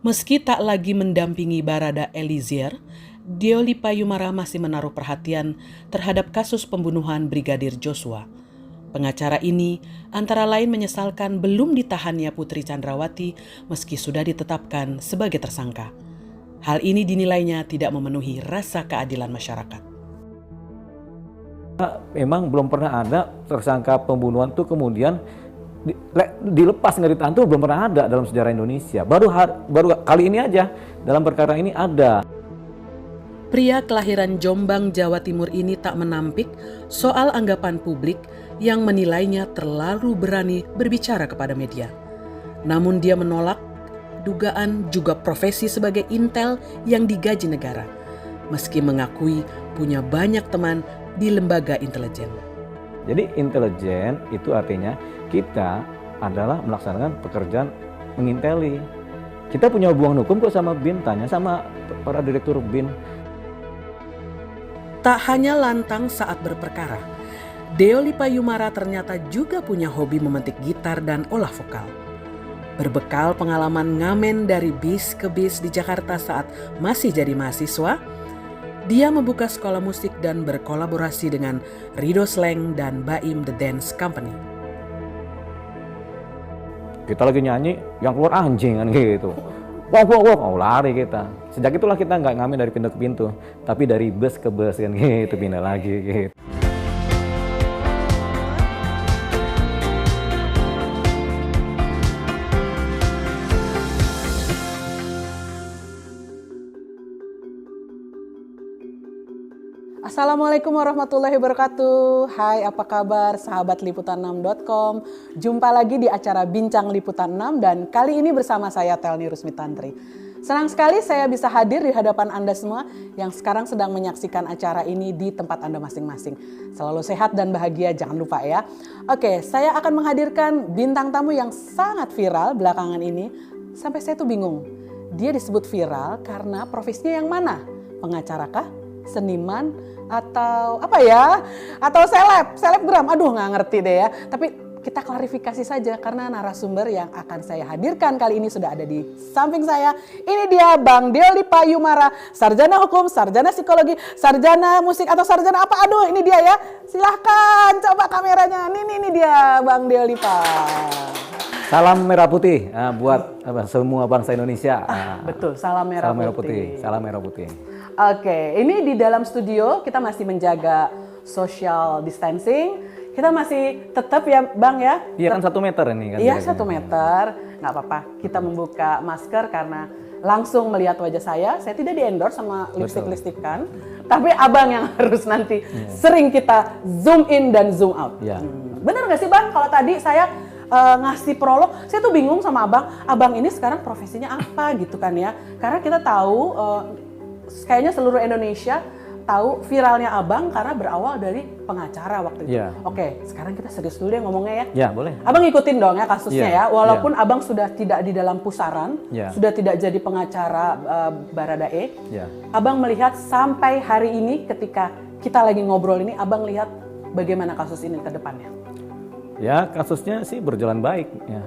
Meski tak lagi mendampingi Barada Eliezer, Deoli Payumara masih menaruh perhatian terhadap kasus pembunuhan Brigadir Joshua. Pengacara ini antara lain menyesalkan belum ditahannya Putri Chandrawati meski sudah ditetapkan sebagai tersangka. Hal ini dinilainya tidak memenuhi rasa keadilan masyarakat. Memang belum pernah ada tersangka pembunuhan itu kemudian dilepas nggak ditahan, tuh belum pernah ada dalam sejarah Indonesia. Baru kali ini aja dalam perkara ini ada. Pria kelahiran Jombang, Jawa Timur ini tak menampik soal anggapan publik yang menilainya terlalu berani berbicara kepada media. Namun dia menolak dugaan juga profesi sebagai intel yang digaji negara, meski mengakui punya banyak teman di lembaga intelijen. Jadi intelijen itu artinya kita adalah melaksanakan pekerjaan menginteli. Kita punya hubungan hukum kok sama BIN, tanya sama para direktur BIN. Tak hanya lantang saat berperkara, Deoli Payumara ternyata juga punya hobi memetik gitar dan olah vokal. Berbekal pengalaman ngamen dari bis ke bis di Jakarta saat masih jadi mahasiswa, dia membuka sekolah musik dan berkolaborasi dengan Rido Slang dan Baim The Dance Company. Kita lagi nyanyi, yang keluar anjing kan gitu. Wow, lari kita. Sejak itulah kita nggak ngamen dari pintu ke pintu, tapi dari bus ke bus kan gitu, pindah lagi gitu. Assalamualaikum warahmatullahi wabarakatuh. Hai, apa kabar sahabat liputan6.com? Jumpa lagi di acara Bincang Liputan 6 dan kali ini bersama saya Telni Rusmitantri. Senang sekali saya bisa hadir di hadapan Anda semua yang sekarang sedang menyaksikan acara ini di tempat Anda masing-masing. Selalu sehat dan bahagia, jangan lupa ya. Oke, saya akan menghadirkan bintang tamu yang sangat viral belakangan ini. Sampai saya tuh bingung, dia disebut viral karena profesinya yang mana? Pengacara kah? Seniman? Atau apa ya? Atau selebgram? Aduh, nggak ngerti deh ya. Tapi kita klarifikasi saja karena narasumber yang akan saya hadirkan kali ini sudah ada di samping saya. Ini dia Bang Deoli Payumara, sarjana hukum, sarjana psikologi, sarjana musik atau sarjana apa? Aduh, ini dia ya. Silahkan coba kameranya. Ini dia Bang Deoli Salam merah putih buat semua bangsa Indonesia. Betul, salam merah putih. Salam merah putih. Oke, ini di dalam studio kita masih menjaga social distancing. Kita masih tetap ya Bang ya? Iya kan 1 meter ini kan? Iya 1 meter, nggak apa-apa. Kita membuka masker karena langsung melihat wajah saya. Saya tidak di-endorse sama lipstick-lipstikan. Tapi Abang yang harus nanti sering kita zoom in dan zoom out. Ya. Bener nggak sih Bang? Kalau tadi saya ngasih prolog, saya tuh bingung sama Abang ini sekarang profesinya apa gitu kan ya. Karena kita tahu kayaknya seluruh Indonesia tahu viralnya Abang karena berawal dari pengacara waktu itu. Yeah. Oke, sekarang kita serius dulu deh ngomongnya ya. Ya, boleh. Abang ikutin dong ya kasusnya ya. Walaupun Yeah. Abang sudah tidak di dalam pusaran, sudah tidak jadi pengacara Baradae. Yeah. Abang melihat sampai hari ini ketika kita lagi ngobrol ini, Abang lihat bagaimana kasus ini ke depannya? Ya, kasusnya sih berjalan baik ya.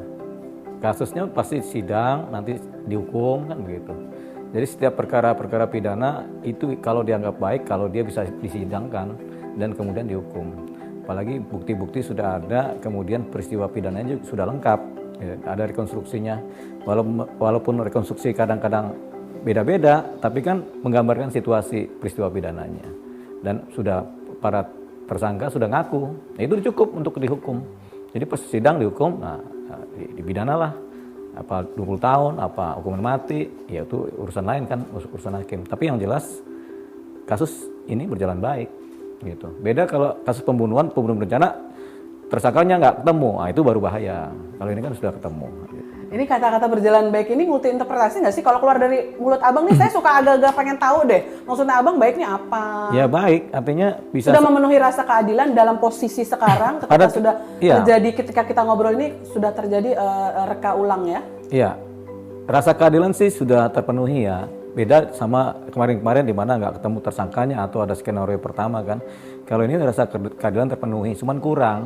Kasusnya pasti sidang, nanti dihukum kan begitu. Jadi setiap perkara-perkara pidana itu kalau dianggap baik, kalau dia bisa disidangkan dan kemudian dihukum. Apalagi bukti-bukti sudah ada, kemudian peristiwa pidananya juga sudah lengkap. Ya, ada rekonstruksinya, walaupun rekonstruksi kadang-kadang beda-beda, tapi kan menggambarkan situasi peristiwa pidananya. Dan sudah para tersangka sudah ngaku, nah, itu cukup untuk dihukum. Jadi pas sidang dihukum, nah dipidanalah. Apa 20 tahun, apa hukuman mati, ya itu urusan lain kan, urusan hakim. Tapi yang jelas kasus ini berjalan baik gitu. Beda kalau kasus pembunuhan berencana tersangkanya nggak ketemu, nah itu baru bahaya. Kalau ini kan sudah ketemu. Gitu. Ini kata-kata berjalan baik ini multi interpretasi nggak sih? Kalau keluar dari mulut Abang nih, saya suka agak-agak pengen tahu deh. Maksudnya Abang baiknya apa? Ya baik, artinya bisa sudah memenuhi rasa keadilan dalam posisi sekarang ketika terjadi ketika kita ngobrol ini sudah terjadi reka ulang ya? Iya, rasa keadilan sih sudah terpenuhi ya. Beda sama kemarin-kemarin di mana nggak ketemu tersangkanya atau ada skenario pertama kan. Kalau ini rasa keadilan terpenuhi, cuman kurang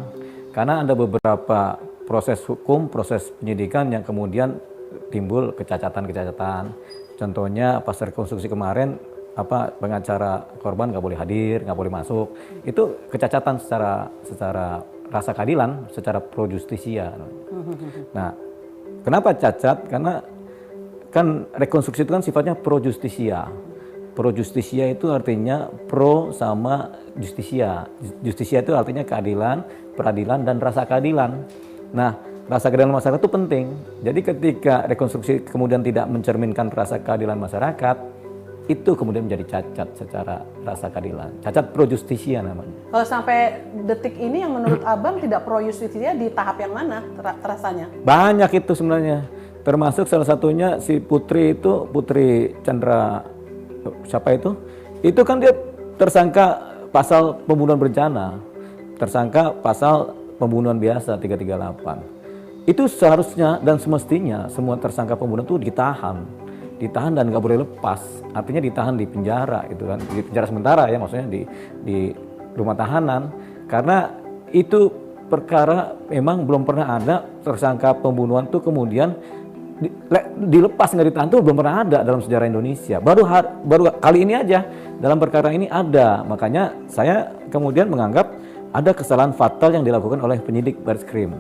karena ada beberapa proses hukum, proses penyidikan yang kemudian timbul kecacatan-kecacatan. Contohnya pas rekonstruksi kemarin pengacara korban nggak boleh hadir, nggak boleh masuk. Itu kecacatan secara rasa keadilan, secara pro justisia. Nah, kenapa cacat? Karena kan rekonstruksi itu kan sifatnya pro justisia. Pro justisia itu artinya pro sama justisia. Justisia itu artinya keadilan, peradilan, dan rasa keadilan. Nah, rasa keadilan masyarakat itu penting. Jadi ketika rekonstruksi kemudian tidak mencerminkan rasa keadilan masyarakat, itu kemudian menjadi cacat secara rasa keadilan. Cacat pro justisia namanya. Kalau sampai detik ini yang menurut Abang tidak pro justisia di tahap yang mana rasanya? Banyak itu sebenarnya. Termasuk salah satunya si Putri Chandra, siapa itu? Itu kan dia tersangka pasal pembunuhan berencana, tersangka pasal pembunuhan biasa 338. Itu seharusnya dan semestinya semua tersangka pembunuhan itu ditahan dan nggak boleh lepas. Artinya ditahan di penjara gitu kan, di penjara sementara ya, maksudnya di rumah tahanan, karena itu perkara memang belum pernah ada tersangka pembunuhan tuh kemudian dilepas nggak ditahan tuh belum pernah ada dalam sejarah Indonesia. Baru kali ini aja dalam perkara ini ada. Makanya saya kemudian menganggap ada kesalahan fatal yang dilakukan oleh penyidik Barreskrim.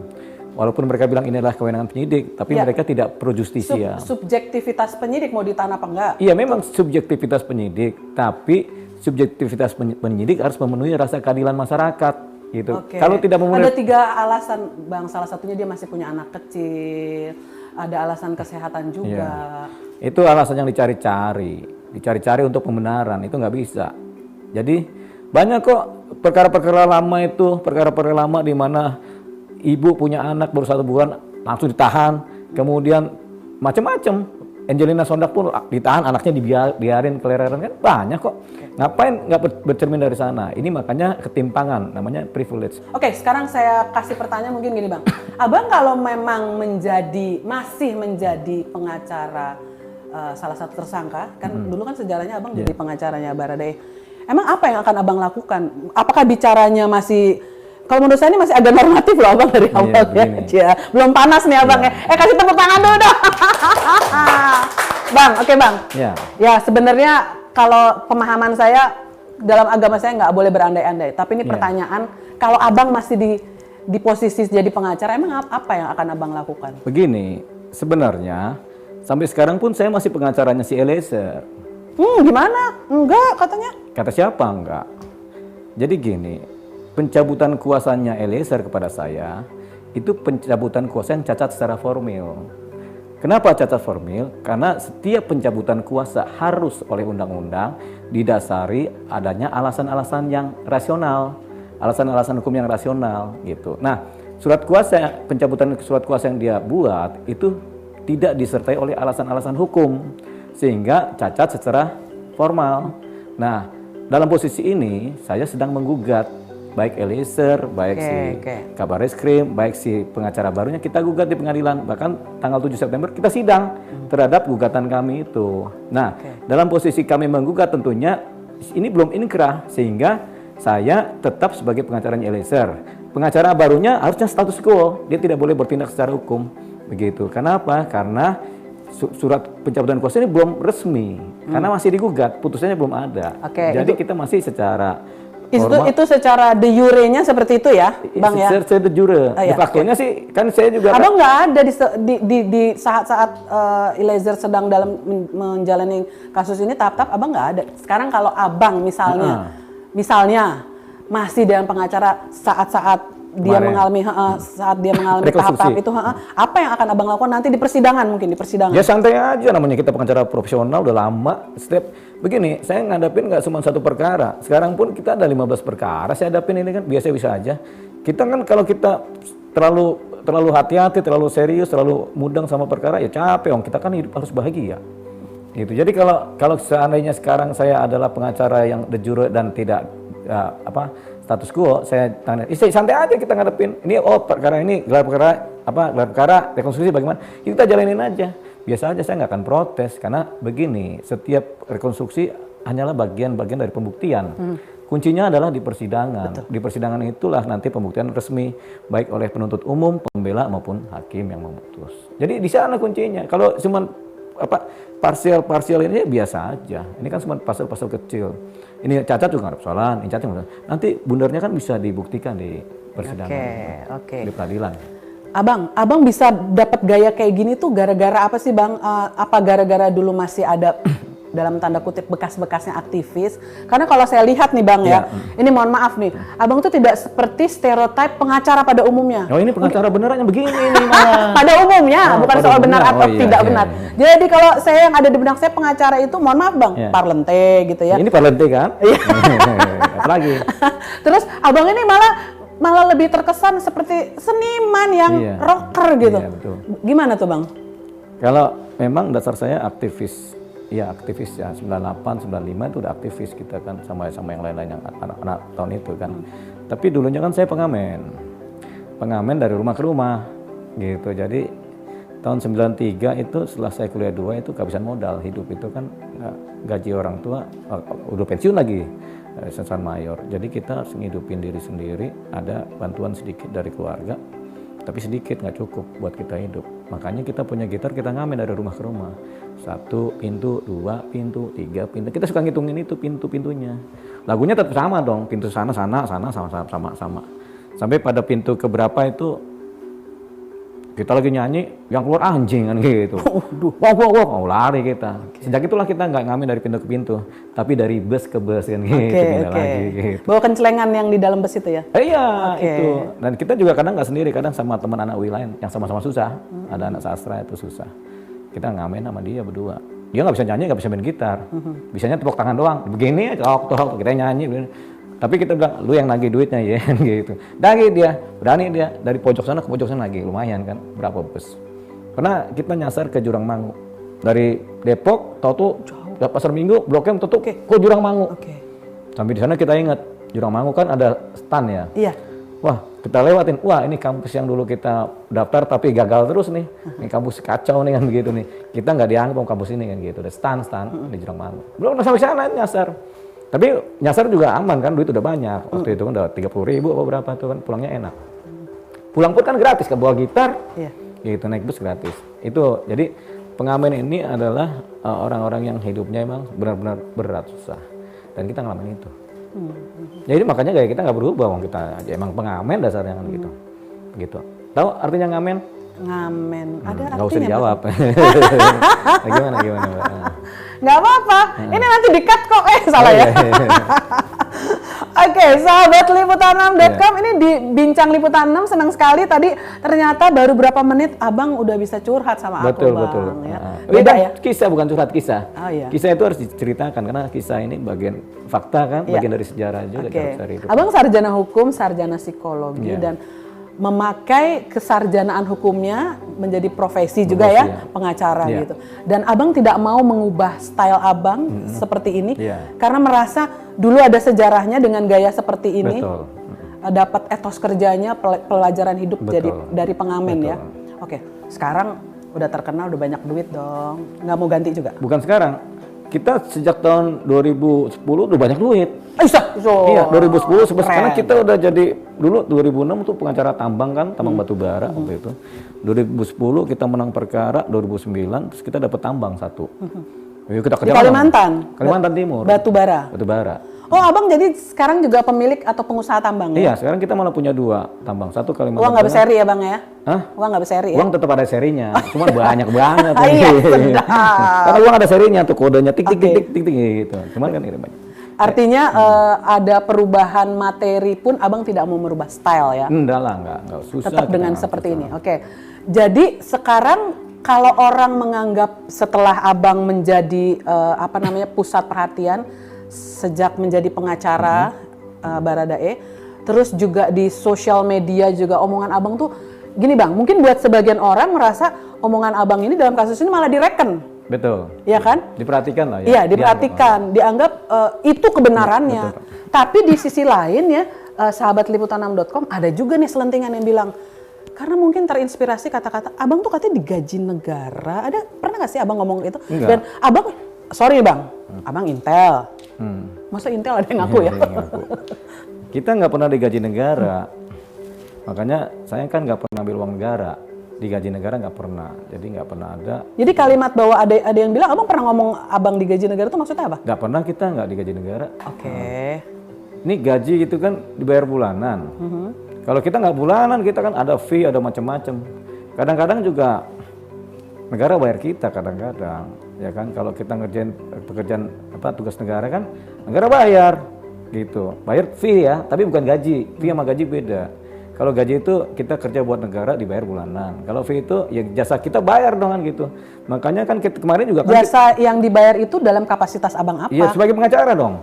Walaupun mereka bilang ini adalah kewenangan penyidik, tapi mereka tidak pro justisia. Subjektivitas penyidik mau ditahan apa enggak? Iya, memang subjektivitas penyidik, tapi subjektivitas penyidik harus memenuhi rasa keadilan masyarakat. Gitu. Kalau tidak memenuhi, ada 3 alasan, Bang. Salah satunya dia masih punya anak kecil, ada alasan kesehatan juga. Iya. Itu alasan yang dicari-cari untuk pembenaran, itu nggak bisa. Jadi banyak kok perkara-perkara lama di mana ibu punya anak baru 1 bulan langsung ditahan, kemudian macam-macam. Angelina Sondak pun ditahan, anaknya dibiarin kelereran, kan banyak kok. Ngapain nggak bercermin dari sana? Ini makanya ketimpangan, namanya privilege. Oke, sekarang saya kasih pertanyaan mungkin gini, Bang. Abang kalau memang masih menjadi pengacara salah satu tersangka, kan dulu kan sejarahnya Abang jadi pengacaranya Baradae. Emang apa yang akan Abang lakukan? Apakah bicaranya masih, kalau menurut saya ini masih agak normatif loh Abang dari awal ya. Belum panas nih Abang ya. Kasih tepuk tangan dulu dong. Bang, oke Bang. Ya sebenarnya kalau pemahaman saya dalam agama saya nggak boleh berandai-andai. Tapi ini pertanyaan, kalau Abang masih di posisi jadi pengacara, emang apa yang akan Abang lakukan? Begini, sebenarnya sampai sekarang pun saya masih pengacaranya si Eliezer. Gimana? Enggak katanya. Kata siapa enggak? Jadi gini, pencabutan kuasanya Eliezer kepada saya itu pencabutan kuasa yang cacat secara formil. Kenapa cacat formil? Karena setiap pencabutan kuasa harus oleh undang-undang didasari adanya alasan-alasan yang rasional, alasan-alasan hukum yang rasional gitu. Nah, pencabutan surat kuasa yang dia buat itu tidak disertai oleh alasan-alasan hukum sehingga cacat secara formal. Nah, dalam posisi ini saya sedang menggugat baik Eliezer, baik Kabar Reskrim, baik si pengacara barunya, kita gugat di pengadilan. Bahkan tanggal 7 September kita sidang terhadap gugatan kami itu. Nah, dalam posisi kami menggugat tentunya ini belum inkrah, sehingga saya tetap sebagai pengacaranya Eliezer. Pengacara barunya harusnya status quo, dia tidak boleh bertindak secara hukum. Begitu. Kenapa? Karena surat pencabutan kuasa ini belum resmi, karena masih digugat, putusannya belum ada. Jadi kita masih secara itu secara de jure-nya seperti itu ya, Bang ya? Secara de jure. De facto-nya sih, kan saya juga... Abang nggak ada di saat-saat Eliezer sedang dalam menjalani kasus ini, tahap-tahap Abang nggak ada. Sekarang kalau Abang misalnya masih dengan pengacara saat-saat dia mengalami tahap-tahap itu, apa yang akan Abang lakukan nanti di persidangan, mungkin di persidangan? Ya santai aja, namanya kita pengacara profesional udah lama. Begini, saya ngadapin nggak cuma 1 perkara. Sekarang pun kita ada 15 perkara. Saya hadapin ini kan biasa aja. Kita kan kalau kita terlalu hati-hati, terlalu serius, terlalu mudeng sama perkara, ya capek. Kita kan hidup harus bahagia. Gitu. Jadi kalau seandainya sekarang saya adalah pengacara yang de jure dan tidak status quo, saya tanya, santai aja kita ngadepin. Ini perkara ini gelar perkara rekonstruksi bagaimana? Kita jalanin aja. Biasa aja, saya nggak akan protes karena begini, setiap rekonstruksi hanyalah bagian-bagian dari pembuktian. Kuncinya adalah di persidangan. Di persidangan itulah nanti pembuktian resmi baik oleh penuntut umum, pembela maupun hakim yang memutus. Jadi di sana kuncinya. Kalau cuma parsial ini biasa aja. Ini kan cuma pasal-pasal kecil. Ini cacat juga nggak ada persoalan, ini cacat nggak ada. Nanti bundarnya kan bisa dibuktikan di persidangan, di peradilan. Abang bisa dapat gaya kayak gini tuh gara-gara apa sih Bang? Apa gara-gara dulu masih ada dalam tanda kutip bekas-bekasnya aktivis? Karena kalau saya lihat nih Bang ya, ini mohon maaf nih, Abang tuh tidak seperti stereotip pengacara pada umumnya. Oh ini pengacara beneran yang begini ini malah. Pada umumnya, bukan soal benar atau tidak benar. Iya. Jadi kalau saya yang ada di benak saya pengacara itu, mohon maaf Bang, parlente gitu ya. Ini parlente kan? Apalagi. Terus Abang ini malah lebih terkesan seperti seniman yang rocker gitu. Iya, betul. Gimana tuh Bang? Kalau memang dasar saya aktivis ya 98, 95 itu udah aktivis kita kan sama yang lain-lain yang anak-anak tahun itu kan. Tapi dulunya kan saya pengamen dari rumah ke rumah gitu. Jadi tahun 93 itu setelah saya kuliah 2 itu kehabisan modal hidup itu kan, gaji orang tua udah pensiun lagi, sensan mayor. Jadi kita ngidupin diri sendiri, ada bantuan sedikit dari keluarga. Tapi sedikit, nggak cukup buat kita hidup. Makanya kita punya gitar, kita ngamen dari rumah ke rumah. 1 pintu, 2 pintu, 3 pintu. Kita suka ngitungin itu pintu-pintunya. Lagunya tetap sama dong, pintu sana sama. Sampai pada pintu keberapa itu kita lagi nyanyi, yang keluar anjing kan gitu. Wow, lari kita. Sejak itulah kita nggak ngamen dari pintu ke pintu, tapi dari bus ke bus kan gitu. Lagi, gitu. Bawa kencelengan yang di dalam bus itu ya? Iya, itu. Dan kita juga kadang nggak sendiri, kadang sama teman anak UI lain yang sama-sama susah. Ada anak sastra itu susah. Kita ngamen sama dia berdua. Dia nggak bisa nyanyi, nggak bisa main gitar. Bisanya tepuk tangan doang. Begini aja, tok, kita nyanyi. Tapi kita bilang, lu yang nagih duitnya ya, gitu. Berani dia, dari pojok sana ke pojok sana lagi, lumayan kan, berapa bus. Karena kita nyasar ke Jurang Mangu. Dari Depok, tahu Pasar Minggu, Blok M tutup, ke Jurang Mangu. Sampai di sana kita ingat, Jurang Mangu kan ada stand ya. Iya. Wah, kita lewatin, wah ini kampus yang dulu kita daftar tapi gagal terus nih. Ini kampus kacau nih kan begitu nih. Kita nggak dianggap kampus ini kan gitu, ada stand di Jurang Mangu. Belum sampai sana nyasar. Tapi nyasar juga aman kan, duit udah banyak. Waktu itu kan udah 30.000 apa berapa tuh kan, pulangnya enak. Pulang pun kan gratis, ke bawa gitar, gitu naik bus gratis. Itu jadi pengamen ini adalah orang-orang yang hidupnya emang benar-benar berat, susah. Dan kita ngalamin itu. Jadi makanya kayak kita nggak berubah, kita aja emang pengamen dasarnya kan gitu. Gitu. Tahu artinya ngamen? Ngamen, ada artinya? Nggak usah dijawab. Gimana? Nggak apa-apa, ini nanti di-cut kok. Salah ya. Oke, sahabat liputan6.com, ini di Bincang Liputan 6, senang sekali tadi ternyata baru berapa menit Abang udah bisa curhat sama aku Bang. Betul. Ya. Beda ya? Kisah bukan curhat, kisah. Oh, iya. Kisah itu harus diceritakan karena kisah ini bagian fakta kan, bagian dari sejarah juga. Abang sarjana hukum, sarjana psikologi dan memakai kesarjanaan hukumnya menjadi profesi juga ya, pengacara gitu. Dan Abang tidak mau mengubah style Abang seperti ini karena merasa dulu ada sejarahnya dengan gaya seperti ini. Dapat etos kerjanya, pelajaran hidup jadi dari pengamen ya. Oke, sekarang udah terkenal, udah banyak duit dong. Nggak mau ganti juga? Bukan sekarang. Kita sejak tahun 2010 udah banyak duit. Iya, 2010 sampai sekarang kita udah jadi, dulu 2006 tuh pengacara tambang kan, tambang batu bara waktu itu. 2010 kita menang perkara, 2009 terus kita dapat tambang 1. Kita di Kalimantan Timur. Batu bara. Oh, Abang jadi sekarang juga pemilik atau pengusaha tambang ya? Iya, sekarang kita malah punya 2 tambang. 1 Kalimantan. Uang nggak berseri ya Bang ya? Hah? Uang nggak berseri ya? Uang tetap ada serinya, cuma banyak banget. Iya, sedap. Karena uang ada serinya tuh, kodenya tik gitu. Cuman kan ini banyak. Artinya ada perubahan materi pun Abang tidak mau merubah style ya? Enggak lah, enggak susah. Tetap dengan seperti ini. Oke. Jadi sekarang kalau orang menganggap setelah Abang menjadi pusat perhatian sejak menjadi pengacara Baradae, terus juga di sosial media juga omongan Abang tuh gini Bang, mungkin buat sebagian orang merasa omongan Abang ini dalam kasus ini malah direken. Betul. Iya kan? Diperhatikan lah ya. Iya, diperhatikan, dianggap itu kebenarannya. Ya, tapi di sisi lain ya, sahabat liputan6.com ada juga nih selentingan yang bilang, karena mungkin terinspirasi kata-kata Abang tuh katanya digaji negara. Pernah nggak sih Abang ngomong itu? Enggak. Dan Abang, sorry Bang, Abang Intel. Masa Intel ada yang ngaku ya? Ada yang ngaku. Kita nggak pernah digaji negara, makanya saya kan nggak pernah ambil uang negara, digaji negara nggak pernah, jadi nggak pernah ada. Jadi kalimat bahwa ada yang bilang abang pernah ngomong abang digaji negara itu maksudnya apa? Nggak pernah, kita nggak digaji negara. Oke. Ini gaji itu kan dibayar bulanan. Kalau kita nggak bulanan, kita kan ada fee, ada macam-macam. Kadang-kadang juga negara bayar kita kadang-kadang, ya kan? Kalau kita ngerjain pekerjaan tugas negara kan, negara bayar, gitu. Bayar fee ya, tapi bukan gaji. Fee sama gaji beda. Kalau gaji itu kita kerja buat negara dibayar bulanan. Kalau fee itu ya jasa kita bayar dong kan gitu. Makanya kan kemarin juga kan Jasa yang dibayar itu dalam kapasitas abang apa? iya sebagai pengacara dong.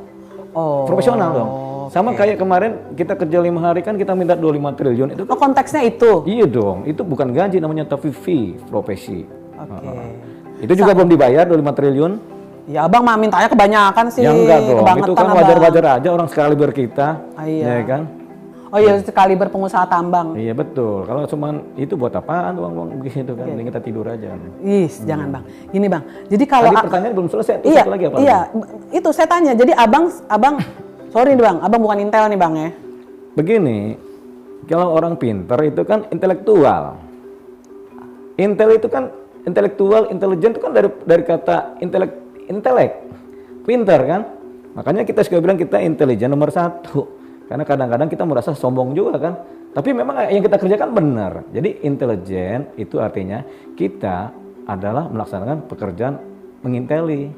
Oh. Profesional dong. Sama kayak kemarin kita kerja 5 hari kan kita minta 25 triliun itu. Oh, konteksnya itu. Iya dong, itu bukan gaji namanya tapi fee profesi. Oke. Itu juga belum dibayar 25 triliun. Ya abang mah mintanya kebanyakan sih. Ya enggak dong, itu Kebangetan, kan Abang. wajar-wajar aja orang sekaliber kita. Ah, iya. Ya kan? Oh iya, sekali berpengusaha tambang. Iya betul. Kalau cuman itu buat apaan uang-uang begitu kan? Mending kita tidur aja. Jangan bang. Gini bang. Jadi kalau Tadi pertanyaan belum selesai. Terus iya, satu lagi apa? iya, itu saya tanya. Jadi abang, sorry nih bang, abang bukan Intel nih bang ya. Begini, kalau orang pinter itu kan intelektual. Intel itu kan intelektual, intelijen itu kan dari kata intelek, pinter kan. Makanya kita suka bilang kita intelijen nomor 1. Karena kadang-kadang kita merasa sombong juga kan. Tapi memang yang kita kerjakan benar. Jadi intelijen itu artinya kita adalah melaksanakan pekerjaan menginteli.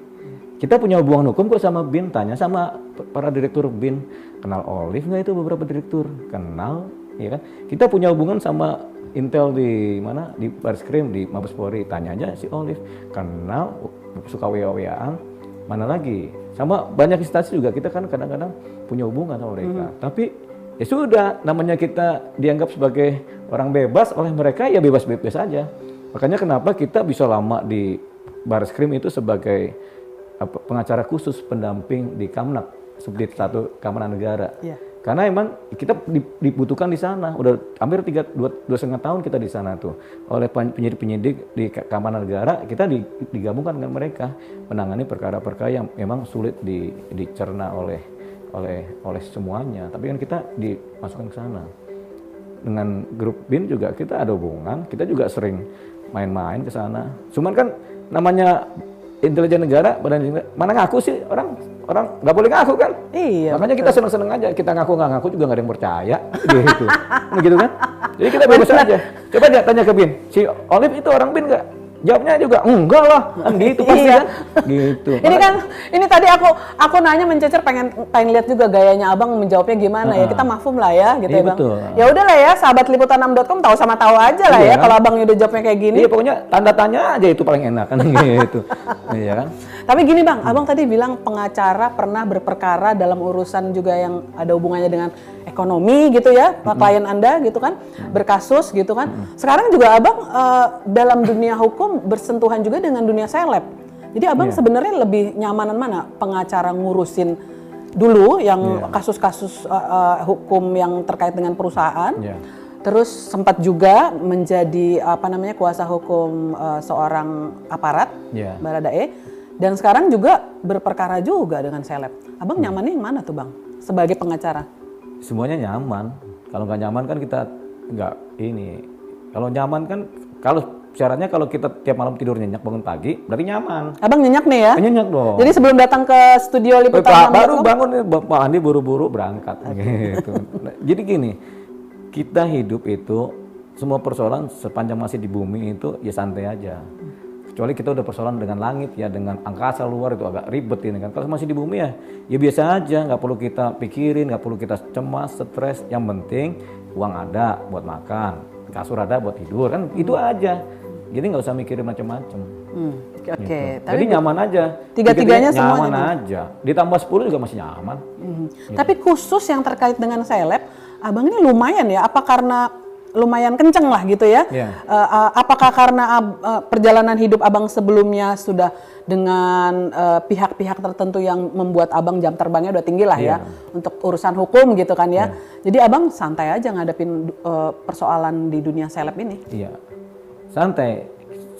Kita punya hubungan hukum kok sama BIN, tanya sama para direktur BIN. Kenal Olive nggak itu beberapa direktur? Kenal, ya kan? Kita punya hubungan sama Intel di mana? Di Barskrim, di Mabes Polri. Tanya aja si Olive. Kenal, suka WA-WAan. Mana lagi? Sama banyak instansi juga kita kan kadang-kadang punya hubungan sama mereka. Tapi ya sudah, namanya kita dianggap sebagai orang bebas oleh mereka, ya bebas-bebas aja. Makanya kenapa kita bisa lama di Barskrim itu sebagai pengacara khusus pendamping di Kamnak, Subdit 1 Keamanan Negara. Iya. Karena emang kita dibutuhkan di sana. Udah hampir 2,5 tahun kita di sana tuh. Oleh penyidik-penyidik di Keamanan Negara, kita digabungkan dengan mereka menangani perkara-perkara yang memang sulit dicerna oleh semuanya. Tapi kan kita dimasukkan ke sana. Dengan grup BIN juga kita ada hubungan, kita juga sering main-main ke sana. Cuman kan namanya intelijen negara, mana ngaku sih orang nggak boleh ngaku kan? Iya. Makanya kita seneng-seneng aja, kita ngaku nggak ngaku juga nggak ada yang percaya, gitu, gitu kan? Jadi kita bebas aja. Coba aja tanya ke BIN, si Olive itu orang BIN nggak? Jawabnya juga enggak lah, kan gitu pasti kan? Gitu. Ini tadi aku nanya mencecer pengen lihat juga gayanya abang menjawabnya gimana ya. Kita mafhum lah ya, gitu iya, ya bang. betul. Ya udahlah ya, sahabat liputan6.com tahu sama tahu aja lah ya. Kalau abang udah jawabnya kayak gini. Iya pokoknya tanda tanya aja itu paling enak kan gitu. Iya kan? Tapi gini bang, abang tadi bilang pengacara pernah berperkara dalam urusan juga yang ada hubungannya dengan ekonomi gitu ya, klien anda gitu kan, berkasus gitu kan. Sekarang juga abang dalam dunia hukum bersentuhan juga dengan dunia seleb. Jadi abang sebenarnya lebih nyamanan mana? Pengacara ngurusin dulu yang kasus-kasus hukum yang terkait dengan perusahaan. Terus sempat juga menjadi kuasa hukum seorang aparat, Baradae. Dan sekarang juga berperkara juga dengan seleb. Abang nyamannya yang mana tuh bang? Sebagai pengacara? Semuanya nyaman. Kalau nggak nyaman kan kita nggak ini. Kalau nyaman kan, kalau syaratnya kalau kita tiap malam tidur nyenyak bangun pagi, berarti nyaman. Abang nyenyak nih ya? Nyenyak dong. Jadi sebelum datang ke studio liputan baru bangun nih, Pak Andi buru-buru berangkat. Gitu. Jadi gini, kita hidup itu semua persoalan sepanjang masih di bumi itu ya santai aja. Kecuali kita udah persoalan dengan langit ya, dengan angkasa luar itu agak ribet ini kan. Kalau masih di bumi ya biasa aja, nggak perlu kita pikirin, nggak perlu kita cemas, stres. Yang penting uang ada buat makan, kasur ada buat tidur kan, itu aja. Jadi nggak usah mikirin macam-macam. Oke. Gitu. Jadi nyaman aja. Tiga-tiganya semuanya nyaman aja. Ditambah 10 juga masih nyaman. Gitu. Tapi khusus yang terkait dengan seleb, abang ini lumayan ya. Apa karena lumayan kenceng lah gitu ya? Apakah karena perjalanan hidup abang sebelumnya sudah dengan pihak-pihak tertentu yang membuat abang jam terbangnya udah tinggi lah ya untuk urusan hukum gitu kan ya? Jadi abang santai aja ngadepin persoalan di dunia seleb ini? Iya, santai.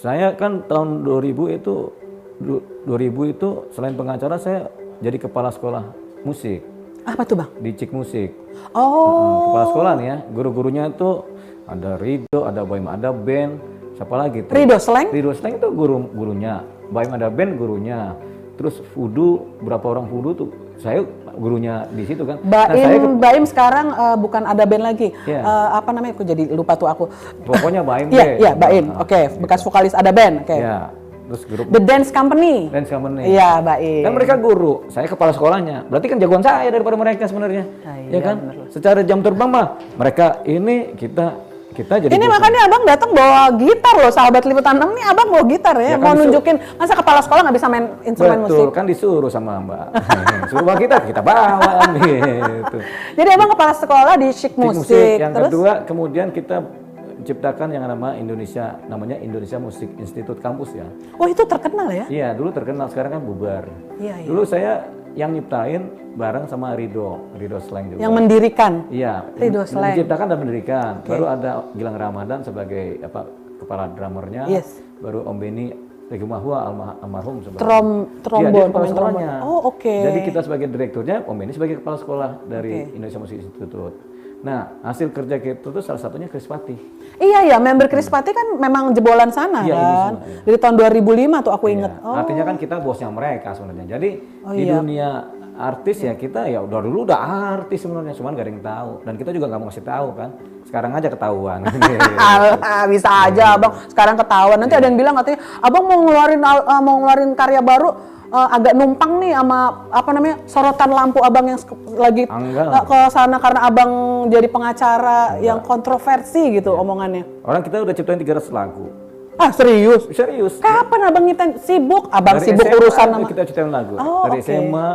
Saya kan tahun 2000 itu selain pengacara saya jadi kepala sekolah musik. Apa tuh Bang? Di Cik Musik. Oh. Kepala sekolah nih ya, guru-gurunya itu ada Rido, ada Baim, ada Ben, siapa lagi tuh? Rido Sleng? Rido Sleng itu gurunya, Baim ada Ben gurunya, terus Fudu, berapa orang Fudu tuh, saya gurunya di situ kan. Baim sekarang bukan ada band lagi. Iya. Apa namanya? Aku jadi lupa tuh aku. Pokoknya Baim Iya, deh. iya Baim. Oke, bekas vokalis ada band. Oke. Iya. Terus grup The Dance Company. Dance Company. Iya, Baim. Kan mereka guru, saya kepala sekolahnya. Berarti kan jagoan saya daripada mereka sebenarnya. Iya, Ya kan? bener. Secara jam terbang mah mereka ini kita jadi Ini guru. makanya Abang datang bawa gitar loh, sahabat Liputan 6 nih Abang bawa gitar ya, Ya kan mau nunjukin masa kepala sekolah nggak bisa main instrumen musik. Betul, kan disuruh sama Mbak. Suruh bawa kita bawa gitu. Jadi Abang kepala sekolah di Chic Musik. Yang Terus kedua, kemudian kita ciptakan yang namanya Indonesia Musik Institute Kampus ya. oh itu terkenal ya? Iya, dulu terkenal, sekarang kan bubar. Iya, iya. Dulu saya yang nyiptain bareng sama Rido Sleng juga. Yang mendirikan. Iya, Rido Sleng. menciptakan dan mendirikan. Baru ada Gilang Ramadan sebagai kepala drummernya. Yes. Baru Om Beni Regumahua almarhum sebagai Trombon, Iya, dia kepala pemain sekolahnya. trombon. Oh, oke. Jadi kita sebagai direkturnya, Om Beni sebagai kepala sekolah dari Indonesia Musik Institute. Nah, hasil kerja kita itu salah satunya Chris Pati. Iya ya, member Chris Pati kan memang jebolan sana Iya, ini kan. semua, iya. Dari tahun 2005 tuh aku inget. Iya. Artinya kan kita bosnya mereka sebenarnya. Jadi di iya. dunia artis ya kita ya udah dulu udah artis sebenarnya, cuman gak ada yang tahu. Dan kita juga nggak mau ngasih tahu kan. Sekarang aja ketahuan. Alah, bisa aja Abang sekarang ketahuan. Nanti ada yang bilang katanya, Abang mau ngeluarin karya baru agak numpang nih sama apa namanya sorotan lampu Abang yang lagi ke sana karena Abang jadi pengacara yang kontroversi gitu omongannya. Orang kita udah ciptain 300 lagu. Ah serius? Serius. Kapan Abang nyiptain? Sibuk? Abang Dari sibuk SMA urusan sama kita ciptain lagu. Oh, dari oke. SMA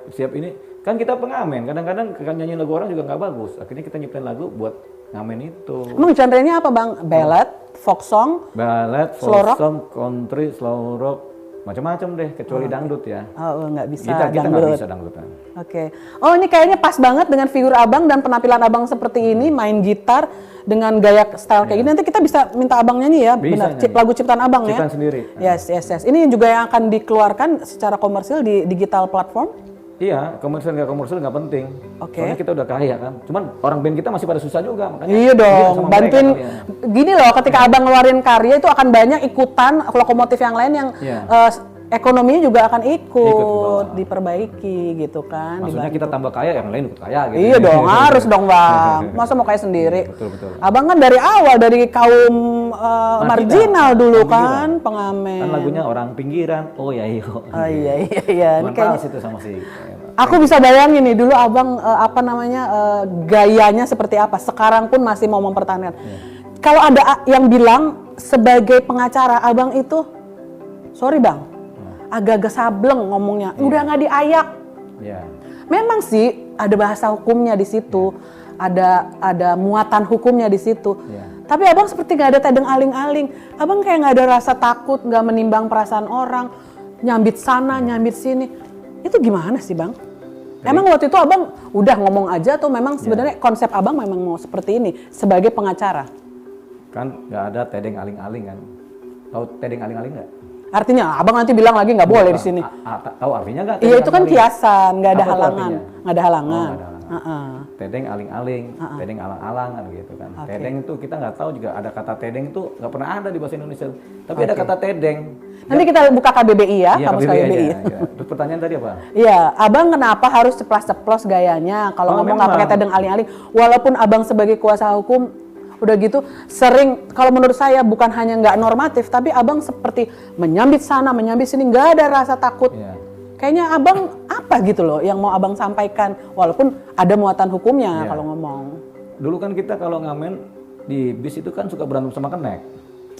setiap ini kan kita pengamen. Kadang-kadang kan nyanyi lagu orang juga nggak bagus. Akhirnya kita nyiptain lagu buat ngamen itu. Emang genre-nya apa Bang? Ballad, folk song? Ballad, Slow rock? folk song, country, slow rock, macam-macam deh kecuali dangdut ya. Oh nggak bisa Kita nggak dangdut. bisa dangdutan. Oke. Oh ini kayaknya pas banget dengan figur Abang dan penampilan Abang seperti ini, main gitar dengan gaya style kayak gini. Nanti kita bisa minta Abang nyanyi ya, Bisa benar. nyanyi. Lagu ciptaan Abang Ciptaan ya. sendiri. Yes. Ini juga yang akan dikeluarkan secara komersil di digital platform. Iya, komersil nggak penting. Oke. Soalnya kita udah kaya kan. Cuman orang band kita masih pada susah juga makanya. Iya kita dong, sama bantuin. mereka kali ya. Gini loh, ketika Abang ngeluarin karya itu akan banyak ikutan lokomotif yang lain yang Iya. ekonominya juga akan Ikut ke bawah. ikut diperbaiki gitu kan. Maksudnya dibantu. kita tambah kaya, yang lain ikut kaya gitu. Iya dong, harus dong Bang. Masa mau kayak sendiri? Betul. Abang kan dari awal dari kaum marginal dulu Pinggiran. kan, pengamen. Kan lagunya orang pinggiran. Oh ya iya. Oh iya. Ini Cuman kayaknya pas itu sama si. aku bisa bayangin nih dulu Abang gayanya seperti apa. Sekarang pun masih mau mempertahankan. Kalau ada yang bilang sebagai pengacara Abang itu, sorry Bang, agak-agak sableng ngomongnya, udah nggak diayak. Iya. Memang sih ada bahasa hukumnya di situ, ada muatan hukumnya di situ. Iya. Tapi Abang seperti nggak ada tedeng aling-aling. Abang kayak nggak ada rasa takut, nggak menimbang perasaan orang, nyambit sana, nyambit sini. Itu gimana sih Bang? Emang waktu itu Abang udah ngomong aja atau memang sebenarnya konsep Abang memang mau seperti ini sebagai pengacara? Kan nggak ada tedeng aling-aling kan. Tahu tedeng aling-aling nggak? Artinya Abang nanti bilang lagi nggak boleh di sini. Tahu artinya nggak? Iya itu kan kiasan, nggak ada Apa tuh halangan, artinya? nggak ada halangan. Oh, nggak ada halangan. Heeh. Tedeng aling-aling, tedeng alang-alang kan gitu kan. Oke. Tedeng itu kita nggak tahu juga ada kata tedeng itu nggak pernah ada di bahasa Indonesia. Tapi ada kata tedeng. Nanti kita buka KBBI ya, Iya, kamus KBBI KBBI. aja, ya. Terus pertanyaan tadi apa? Iya, Abang kenapa harus ceplas-ceplos gayanya? Kalau ngomong nggak pakai memang. tedeng aling-aling, walaupun Abang sebagai kuasa hukum udah gitu sering, kalau menurut saya bukan hanya nggak normatif, tapi Abang seperti menyambit sana, menyambit sini, nggak ada rasa takut. Iya. Kayaknya Abang apa gitu loh yang mau Abang sampaikan, walaupun ada muatan hukumnya Iya. kalau ngomong. Dulu kan kita kalau ngamen di bis itu kan suka berantem sama kenek.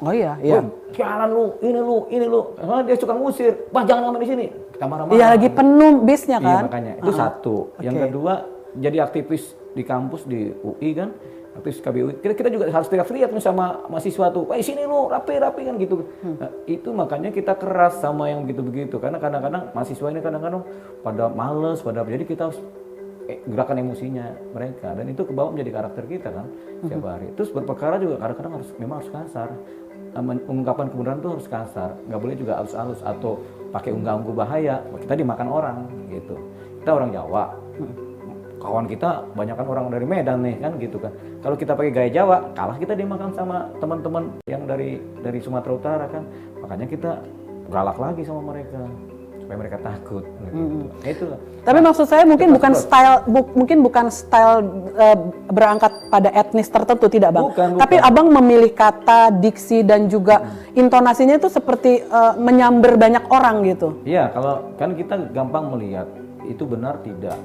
Oh iya, iya. Wah, jalan lu, ini lu. Soalnya dia suka ngusir. Bah, jangan ngamen di sini. Kita marah-marah. Iya lagi penuh bisnya Iya kan. makanya itu satu. Yang Oke. kedua jadi aktivis di kampus di UI kan, aktivis KBUI. Kita juga harus teriak-teriak nih sama mahasiswa tuh. Wah sini lu rapi kan gitu. Nah, itu makanya kita keras sama yang begitu-begitu karena kadang-kadang mahasiswa ini kadang-kadang pada males, jadi kita harus gerakan emosinya mereka dan itu kebawa menjadi karakter kita kan setiap hari. Terus berperkara juga kadang-kadang memang harus kasar. Mengungkapkan kebenaran itu harus kasar, nggak boleh juga halus-halus atau pakai unggah-ungguh bahaya, kita dimakan orang gitu. kita orang Jawa, kawan kita banyak kan orang dari Medan nih kan gitu kan. Kalau kita pakai gaya Jawa, kalah kita dimakan sama teman-teman yang dari Sumatera Utara kan. Makanya kita galak lagi sama mereka supaya mereka takut. Gitu. Itulah. Tapi maksud saya mungkin bukan style berangkat pada etnis tertentu, tidak Bang. Bukan. Tapi Abang memilih kata, diksi dan juga intonasinya itu seperti menyamber banyak orang gitu. Iya, kalau kan kita gampang melihat itu benar tidak,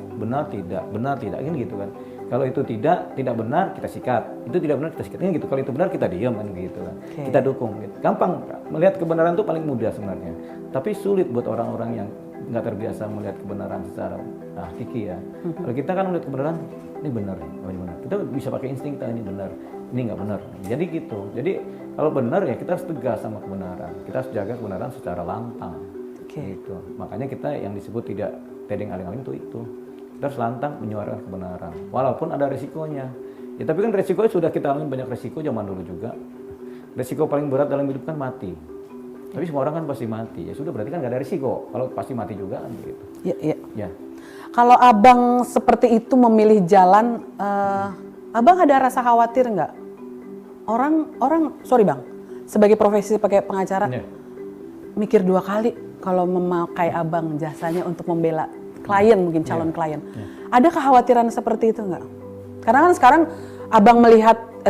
kan gitu kan. Kalau itu tidak benar kita sikat, itu tidak benar kita sikat, kan gitu. Kalau itu benar kita diam kan gitu kan. Kita dukung gitu. Gampang melihat kebenaran itu paling mudah sebenarnya. Tapi sulit buat orang-orang yang nggak terbiasa melihat kebenaran secara hakiki ya. Kalau kita kan melihat kebenaran, ini benar, ini benar. Kita bisa pakai insting kita, ini benar, ini nggak benar. Jadi gitu. Jadi kalau benar ya kita harus tegas sama kebenaran. Kita harus jaga kebenaran secara lantang. Gitu. Makanya kita yang disebut tidak tedeng aling-aling itu. Kita harus lantang menyuarakan kebenaran. Walaupun ada resikonya. Ya tapi kan resikonya sudah kita alami banyak resiko zaman dulu juga. Resiko paling berat dalam hidup kan mati. Tapi semua orang kan pasti mati. Ya sudah berarti kan nggak ada resiko. Kalau pasti mati juga kan begitu. Iya. Kalau Abang seperti itu memilih jalan, Abang ada rasa khawatir nggak? Orang, sorry Bang, sebagai profesi pakai pengacara, mikir 2 kali kalau memakai Abang jasanya untuk membela klien, mungkin calon klien. Ada kekhawatiran seperti itu nggak? Karena kan sekarang Abang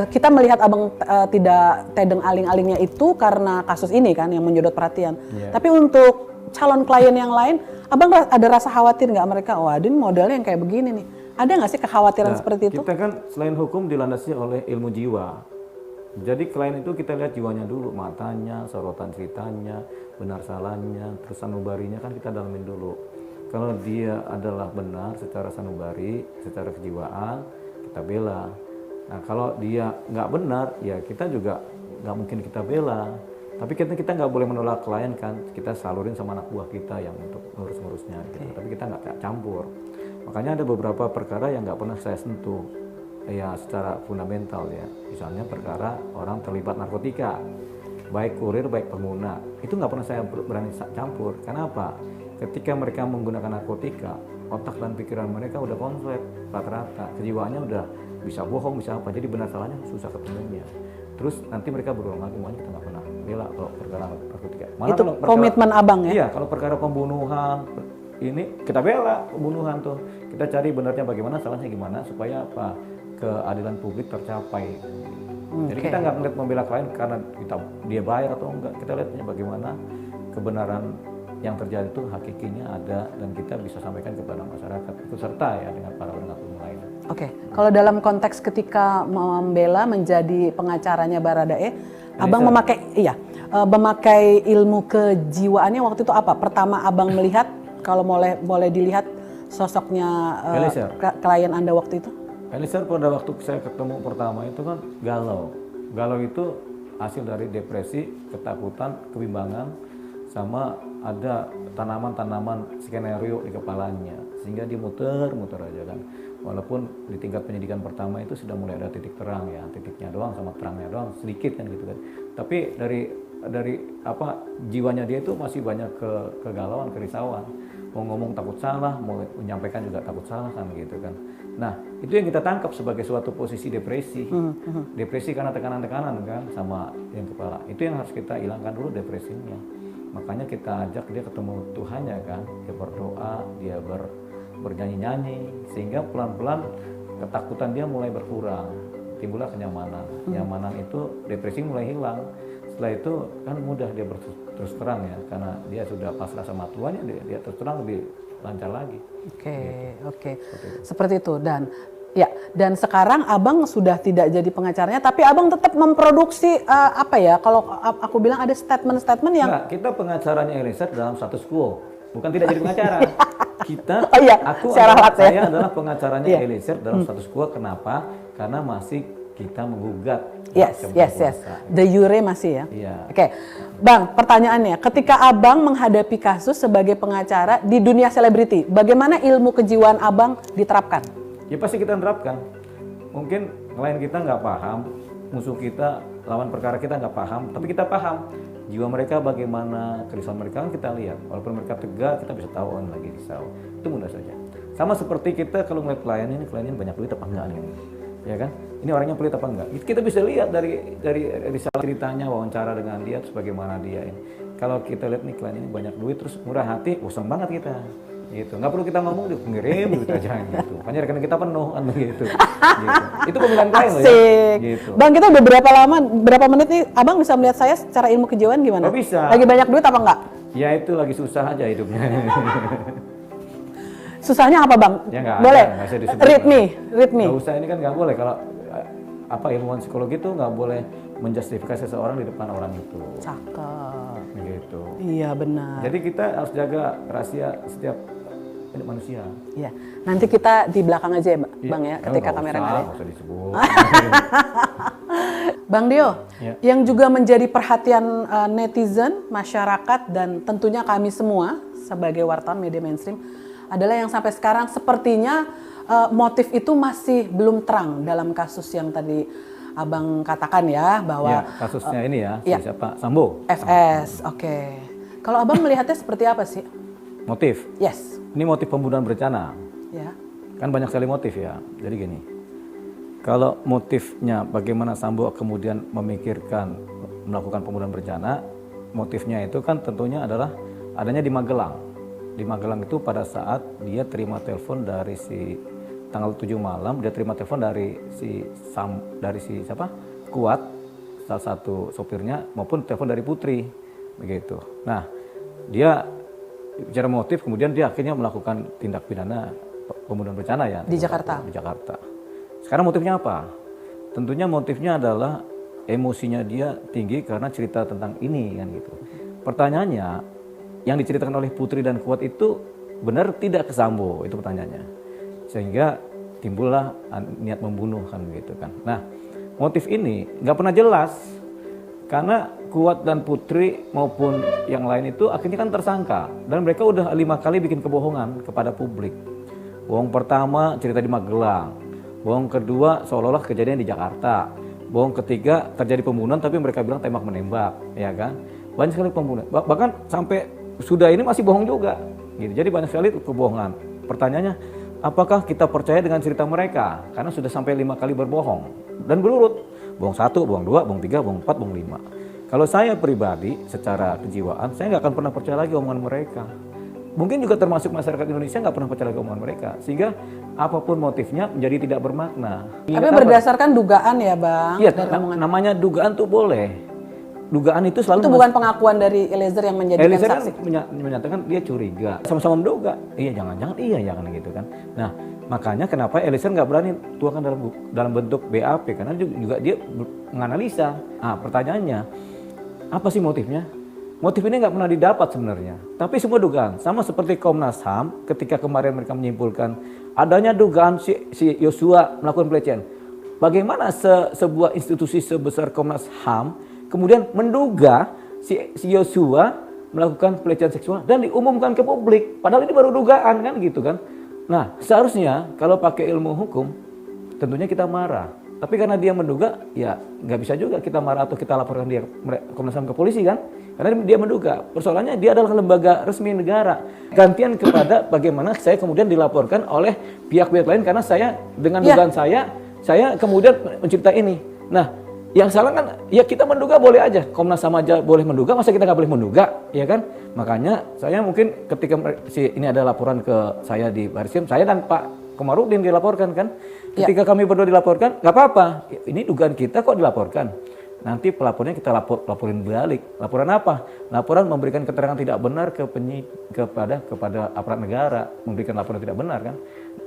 kita melihat Abang tidak tedeng aling-alingnya itu karena kasus ini kan yang menyedot perhatian. Tapi untuk calon klien yang lain, Abang ada rasa khawatir nggak mereka? Wah, ini modelnya yang kayak begini nih. Ada nggak sih kekhawatiran seperti itu? Kita kan selain hukum dilandasi oleh ilmu jiwa. Jadi klien itu kita lihat jiwanya dulu, matanya, sorotan ceritanya, benar salahnya, terus sanubarinya kan kita dalamin dulu. Kalau dia adalah benar secara sanubari, secara kejiwaan, kita bela. Nah kalau dia nggak benar, ya kita juga nggak mungkin kita bela. Tapi kita nggak boleh menolak klien kan, kita salurin sama anak buah kita yang untuk ngurus-ngurusnya. Gitu. Tapi kita nggak campur. Makanya ada beberapa perkara yang nggak pernah saya sentuh. Ya secara fundamental ya, misalnya perkara orang terlibat narkotika, baik kurir baik pengguna, itu nggak pernah saya berani campur. Karena apa? Ketika mereka menggunakan narkotika, otak dan pikiran mereka udah konslet rata-rata, kejiwaannya udah bisa bohong, bisa apa, jadi benar salahnya susah ketemunya. Terus nanti mereka berulang lagi, makanya kita nggak pernah bela kalau perkara narkotika. Malah itu komitmen Abang ya? Iya, kalau perkara pembunuhan ini kita bela pembunuhan tuh, kita cari benarnya bagaimana, salahnya gimana supaya apa? Keadilan publik tercapai. Jadi kita nggak melihat membela klien karena dia bayar atau enggak. Kita lihatnya bagaimana kebenaran yang terjadi itu hakikinya ada dan kita bisa sampaikan kepada masyarakat ikut serta ya dengan para penegak hukum lain. Kalau dalam konteks ketika membela menjadi pengacaranya Baradae, Abang memakai ilmu kejiwaannya waktu itu apa? Pertama Abang melihat, kalau boleh dilihat sosoknya klien Anda waktu itu? Eliezer pada waktu saya ketemu pertama itu kan galau. Galau itu hasil dari depresi, ketakutan, kebimbangan, sama ada tanaman-tanaman skenario di kepalanya. Sehingga dia muter-muter aja kan. Walaupun di tingkat penyidikan pertama itu sudah mulai ada titik terang ya, titiknya doang sama terangnya doang sedikit kan gitu kan. Tapi dari jiwanya dia itu masih banyak kegalauan, kerisauan. Mau ngomong takut salah, mau menyampaikan juga takut salah kan gitu kan. Nah, itu yang kita tangkap sebagai suatu posisi depresi. Depresi karena tekanan-tekanan kan sama yang kepala. Itu yang harus kita hilangkan dulu depresinya. Makanya kita ajak dia ketemu Tuhannya kan. Dia berdoa, dia bernyanyi-nyanyi sehingga pelan-pelan ketakutan dia mulai berkurang. Timbullah kenyamanan. Kenyamanan itu depresi mulai hilang. Setelah itu kan mudah dia terus terang ya, karena dia sudah pasrah sama Tuhannya, dia terus terang lebih lancar lagi. Oke. Seperti itu. Dan sekarang Abang sudah tidak jadi pengacaranya, tapi Abang tetap memproduksi kalau aku bilang ada statement-statement yang... Enggak, kita pengacaranya Eliezer dalam status quo, bukan tidak jadi pengacara. Saya adalah pengacaranya Eliezer dalam status quo. Kenapa? Karena masih kita menggugat. Yes. The jure masih ya. Iya. Oke. Bang, pertanyaannya, ketika Abang menghadapi kasus sebagai pengacara di dunia selebriti, bagaimana ilmu kejiwaan Abang diterapkan? Ya pasti kita terapkan. Mungkin klien kita nggak paham, musuh kita, lawan perkara kita nggak paham, tapi kita paham. jiwa mereka bagaimana, kerisauan mereka kan kita lihat. Walaupun mereka tegak, kita bisa tahu orang lagi risau. Itu mudah saja. Sama seperti kita kalau melihat klien ini banyak duit apa enggak nih, ya kan? Ini orangnya pelit apa enggak? Kita bisa lihat dari risalah ceritanya, wawancara dengan dia, terus bagaimana dia ini. Kalau kita lihat nih klien ini banyak duit, terus murah hati, bosan banget kita. Gitu, nggak perlu kita ngomong, dia ngirim duit aja gitu. Hanya rekening kita penuh kan begitu. Gitu. Itu pemilihan klien loh ya. Gitu. Bang, kita udah berapa menit nih, abang bisa melihat saya secara ilmu kejiwaan gimana? Oh, bisa. Lagi banyak duit apa enggak? Ya itu lagi susah aja hidupnya. Susahnya apa bang? Ya, nggak boleh? ada, nggak usah disebut. Read me. Nggak usah, ini kan nggak boleh. Kalau ilmuwan psikologi itu nggak boleh menjustifikasi seseorang di depan orang itu. Cakep. Gitu. Iya benar. Jadi kita harus jaga rahasia setiap manusia. Iya. Nanti kita di belakang aja ya bang ya, Ya, ketika kamera nggak ada. Nggak usah disebut. Bang Dio, Ya. yang juga menjadi perhatian netizen, masyarakat, dan tentunya kami semua sebagai wartawan media mainstream adalah yang sampai sekarang sepertinya motif itu masih belum terang dalam kasus yang tadi abang katakan ya, bahwa Ya, kasusnya ini ya, ya. siapa? Sambo. FS. Oke. Kalau abang melihatnya seperti apa sih? Motif. Yes. Ini motif pembunuhan berencana. Ya. Kan banyak sekali motif ya. Jadi gini, kalau motifnya bagaimana Sambo kemudian memikirkan melakukan pembunuhan berencana, motifnya itu kan tentunya adalah adanya di Magelang. Di Magelang itu pada saat dia terima telepon dari si tanggal 7 malam, dia terima telepon dari si siapa? Kuat, salah satu sopirnya, maupun telepon dari Putri, begitu. Nah, dia bicara motif, kemudian dia akhirnya melakukan tindak pidana pembunuhan berencana ya Di Jakarta. Di Jakarta. Sekarang motifnya apa? Tentunya motifnya adalah emosinya dia tinggi karena cerita tentang ini kan gitu. Pertanyaannya, yang diceritakan oleh Putri dan Kuat itu benar tidak ke Sambo? Itu pertanyaannya. Sehingga timbullah niat membunuh kan begitu kan. Nah, motif ini nggak pernah jelas karena Kuat dan Putri maupun yang lain itu akhirnya kan tersangka dan mereka udah 5 kali bikin kebohongan kepada publik. Bohong pertama cerita di Magelang, bohong kedua seolah-olah kejadian di Jakarta, bohong ketiga terjadi pembunuhan tapi mereka bilang tembak menembak, ya kan? Banyak sekali pembunuhan, bahkan sampai sudah ini masih bohong juga. Gitu. Jadi banyak sekali kebohongan. Pertanyaannya, apakah kita percaya dengan cerita mereka? Karena sudah sampai 5 kali berbohong dan berurut. Bohong 1, bohong 2, bohong 3, bohong 4, bohong 5. Kalau saya pribadi secara kejiwaan, saya nggak akan pernah percaya lagi omongan mereka. Mungkin juga termasuk masyarakat Indonesia nggak pernah percaya lagi omongan mereka. Sehingga apapun motifnya menjadi tidak bermakna. Tapi berdasarkan dugaan ya bang? Iya, namanya dugaan tuh boleh. Dugaan itu selalu... Itu bukan pengakuan dari Eliezer yang menjadikan Eliezer saksi? menyatakan dia curiga. Sama-sama menduga. Iya, jangan-jangan gitu kan. Nah, makanya kenapa Eliezer nggak berani tuangkan dalam bentuk BAP. Karena juga dia menganalisa. Nah, pertanyaannya, apa sih motifnya? Motif ini nggak pernah didapat sebenarnya. Tapi semua dugaan. Sama seperti Komnas HAM ketika kemarin mereka menyimpulkan adanya dugaan si Yosua melakukan pelecehan. Bagaimana sebuah institusi sebesar Komnas HAM kemudian menduga si Yosua melakukan pelecehan seksual dan diumumkan ke publik. Padahal ini baru dugaan kan gitu kan. Nah, seharusnya kalau pakai ilmu hukum tentunya kita marah. Tapi karena dia menduga, ya nggak bisa juga kita marah atau kita laporkan dia Komnas HAM ke polisi kan? Karena dia menduga. Persoalannya dia adalah lembaga resmi negara. Gantian kepada bagaimana saya kemudian dilaporkan oleh pihak-pihak lain karena saya dengan dugaan saya kemudian mencipta ini. Nah, yang salah kan ya kita menduga boleh aja. Komnas HAM aja boleh menduga, masa kita nggak boleh menduga, ya kan? Makanya saya mungkin ketika ini ada laporan ke saya di Bariskim, saya dan Pak Komarudin dilaporkan kan. Ketika kami berdua dilaporkan, nggak apa-apa. Ini dugaan kita kok dilaporkan. Nanti pelapornya kita laporin balik. Laporan apa? Laporan memberikan keterangan tidak benar kepada aparat negara, memberikan laporan tidak benar kan.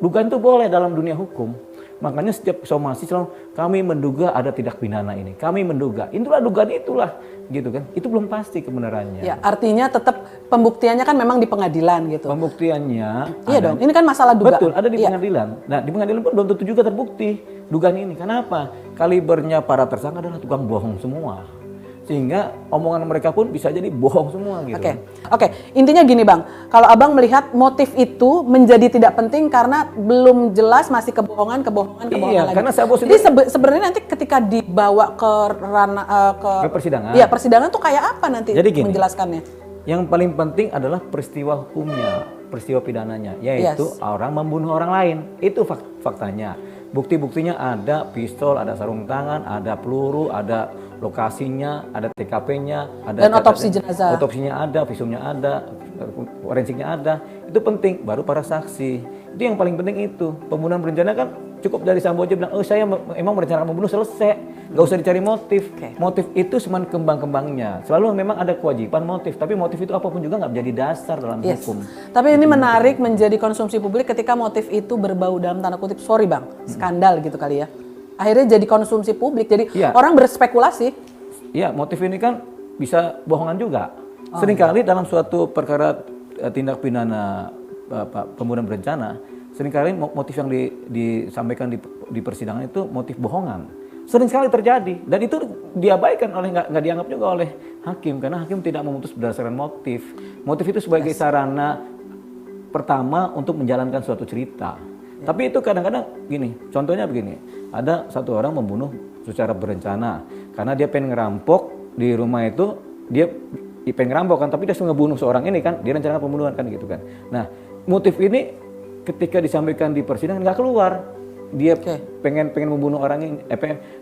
Dugaan itu boleh dalam dunia hukum. Makanya setiap somasi selalu kami menduga ada tindak pidana ini. Kami menduga. Itulah dugaan itulah, gitu kan. Itu belum pasti kebenarannya. Ya, artinya tetap pembuktiannya kan memang di pengadilan gitu. Pembuktiannya Iya dong. Ini kan masalah dugaan. Betul, ada di pengadilan. Nah, di pengadilan pun belum tentu juga terbukti dugaan ini. Kenapa? Kalibernya para tersangka adalah tukang bohong semua. sehingga omongan mereka pun bisa jadi bohong semua gitu. Oke. Intinya gini Bang, kalau Abang melihat motif itu menjadi tidak penting karena belum jelas masih kebohongan Iya, lagi. karena Sambo Jadi sebenarnya nanti ketika dibawa ke ranah ke persidangan. Iya, persidangan tuh kayak apa nanti Jadi gini, menjelaskannya? yang paling penting adalah peristiwa hukumnya, peristiwa pidananya, yaitu orang membunuh orang lain. Itu faktanya. Bukti-buktinya ada pistol, ada sarung tangan, ada peluru, ada lokasinya, ada TKP-nya, ada dan otopsi jenazah. Otopsinya ada, visumnya ada, forensiknya ada. Itu penting, baru para saksi. Itu yang paling penting itu. Pembunuhan berencana kan cukup dari Sambo aja bilang, saya emang merencanakan membunuh, selesai. Gak usah dicari motif. Motif itu cuma kembang-kembangnya. Selalu memang ada kewajiban motif, tapi motif itu apapun juga nggak menjadi dasar dalam hukum. Tapi ini menarik menjadi konsumsi publik ketika motif itu berbau dalam tanda kutip, sorry Bang, skandal gitu kali ya. Akhirnya jadi konsumsi publik, jadi orang berspekulasi. Iya, motif ini kan bisa bohongan juga. Seringkali dalam suatu perkara tindak pidana pembunuhan berencana, seringkali motif yang disampaikan di persidangan itu motif bohongan. Sering sekali terjadi dan itu diabaikan oleh nggak dianggap juga oleh hakim karena hakim tidak memutus berdasarkan motif. Motif itu sebagai sarana pertama untuk menjalankan suatu cerita. Tapi itu kadang-kadang gini, contohnya begini, ada satu orang membunuh secara berencana karena dia pengen ngerampok di rumah itu, dia pengen ngerampok kan, tapi dia ngebunuh seorang ini kan, dia rencanakan pembunuhan kan gitu kan. Nah, motif ini ketika disampaikan di persidangan nggak keluar. Dia pengen membunuh orang ini,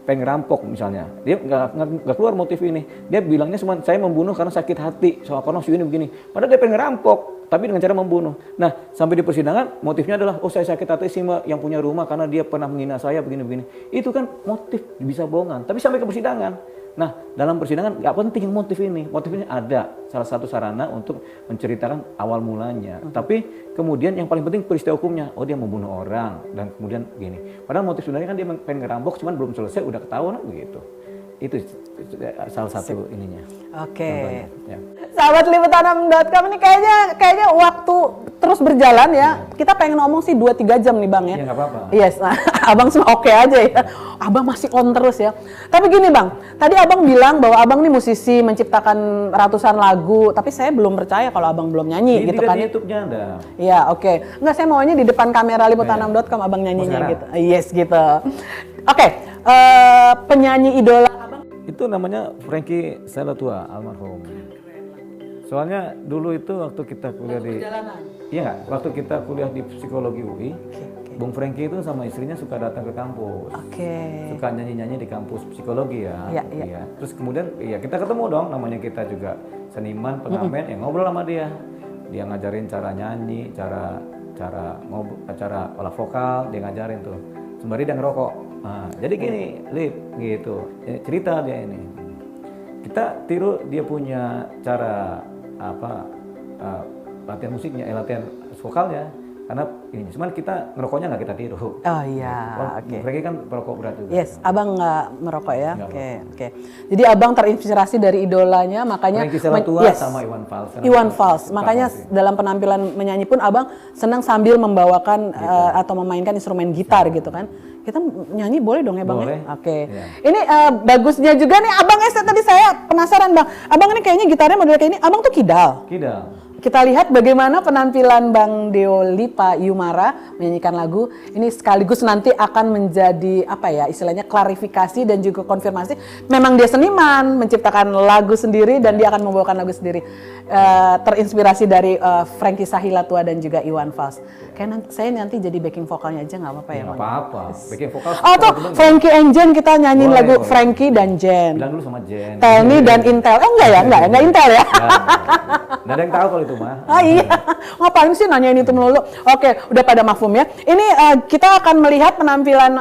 pengen ngerampok misalnya. Dia nggak keluar motif ini. Dia bilangnya cuma saya membunuh karena sakit hati, soal konon si ini begini. Padahal dia pengen ngerampok, tapi dengan cara membunuh. Nah, sampai di persidangan motifnya adalah saya sakit hati sih yang punya rumah karena dia pernah menghina saya begini-begini. Itu kan motif bisa bohongan. Tapi sampai ke persidangan. Nah, dalam persidangan nggak penting motif ini. Motif ini ada salah satu sarana untuk menceritakan awal mulanya. Tapi kemudian yang paling penting peristiwa hukumnya. Oh, dia membunuh orang dan kemudian gini. Padahal motif sebenarnya kan dia pengen ngerampok, cuman belum selesai udah ketahuan begitu. Itu salah satu ininya. Oke. Ya. Sahabat liputan6.com ini kayaknya waktu terus berjalan ya. Kita pengen ngomong sih 2-3 jam nih Bang ya. Iya nggak apa-apa. Yes, Abang semua oke aja ya. Abang masih on terus ya. Tapi gini Bang, tadi Abang bilang bahwa Abang nih musisi menciptakan ratusan lagu, tapi saya belum percaya kalau Abang belum nyanyi gitu kan. Di YouTube-nya ada. Iya, oke. Enggak, saya maunya di depan kamera liputan6.com Abang nyanyinya gitu. Yes, gitu. Oke, penyanyi idola Abang itu namanya Frankie Selatua almarhum. Soalnya dulu itu waktu kita kuliah di waktu kita kuliah di psikologi UI, Bung Frankie itu sama istrinya suka datang ke kampus. Suka nyanyi-nyanyi di kampus psikologi ya. Iya. Terus kemudian kita ketemu dong, namanya kita juga seniman, pengamen, ngobrol sama dia. Dia ngajarin cara nyanyi, cara olah vokal, dia ngajarin tuh. Sembari dia ngerokok. Nah, jadi gini, Lip, gitu. Cerita dia ini. Kita tiru dia punya cara latihan musiknya, latihan vokalnya. Karena ini, cuman kita ngerokoknya nggak kita tiru. Oh iya, oke. Mereka kan perokok berat juga. Yes, Abang nggak merokok ya. Oke. Jadi Abang terinspirasi dari idolanya, makanya Frankie Selatua sama Iwan Fals. Iwan Fals. Makanya dalam penampilan menyanyi pun Abang senang sambil membawakan atau memainkan instrumen gitar gitu kan. Kita nyanyi boleh dong ya Bang? Boleh. Oke. Ini bagusnya juga nih Abang tadi saya penasaran Bang. Abang ini kayaknya gitarnya model kayak ini. Abang tuh kidal. Kita lihat bagaimana penampilan Bang Deo Lipa Yumara menyanyikan lagu ini, sekaligus nanti akan menjadi istilahnya klarifikasi dan juga konfirmasi. Memang dia seniman, menciptakan lagu sendiri dan dia akan membawakan lagu sendiri. Terinspirasi dari Frankie Selatua dan juga Iwan Fals. Kayak saya nanti jadi backing vokalnya aja nggak apa-apa ya? Nggak apa-apa. Backing vokal. Oh tuh Frankie and Jen, kita nyanyiin lagu Frankie dan Jen. Bilang dulu sama Jen. Telmi dan Intel. Enggak Intel ya. Nggak ada yang tahu kalau itu mah. Iya, ngapain sih nanyain itu melulu? Oke, udah pada mafhum ya. Ini kita akan melihat penampilan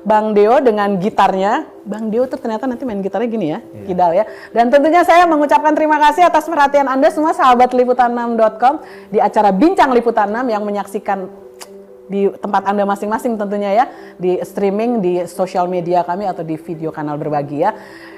Bang Deo dengan gitarnya. Bang Deo tuh ternyata nanti main gitarnya gini ya, kidal ya. Dan tentunya saya mengucapkan terima kasih atas perhatian Anda semua sahabat liputan6.com di acara Bincang Liputan 6 yang menyaksikan di tempat Anda masing-masing tentunya ya, di streaming, di sosial media kami atau di video kanal berbagi ya.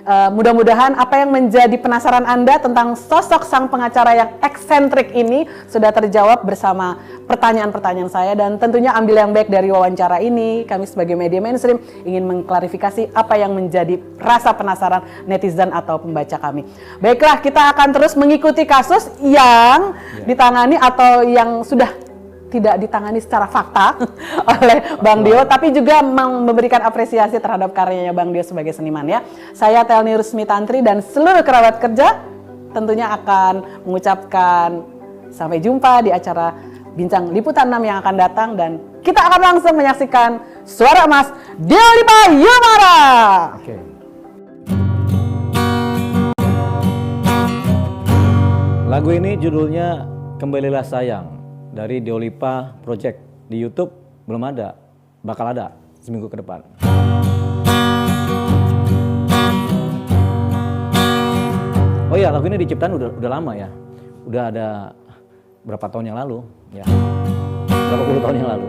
Mudah-mudahan apa yang menjadi penasaran Anda tentang sosok sang pengacara yang eksentrik ini sudah terjawab bersama pertanyaan-pertanyaan saya, dan tentunya ambil yang baik dari wawancara ini. Kami sebagai media mainstream ingin mengklarifikasi apa yang menjadi rasa penasaran netizen atau pembaca kami. Baiklah, kita akan terus mengikuti kasus yang ditangani atau yang sudah tidak ditangani secara fakta oleh Bang Dio, tapi juga memberikan apresiasi terhadap karyanya Bang Dio sebagai seniman ya. Saya Telni Rusmi Tantri dan seluruh kerabat kerja tentunya akan mengucapkan sampai jumpa di acara Bincang Liputan 6 yang akan datang, dan kita akan langsung menyaksikan suara emas Dio Lipa Yumara. Oke. Lagu ini judulnya Kembalilah Sayang dari Deolipa Project. Di YouTube belum ada, bakal ada seminggu ke depan. Oh iya, lagu ini diciptakan udah lama ya. Udah ada berapa tahun yang lalu ya. Berapa puluh tahun yang lalu.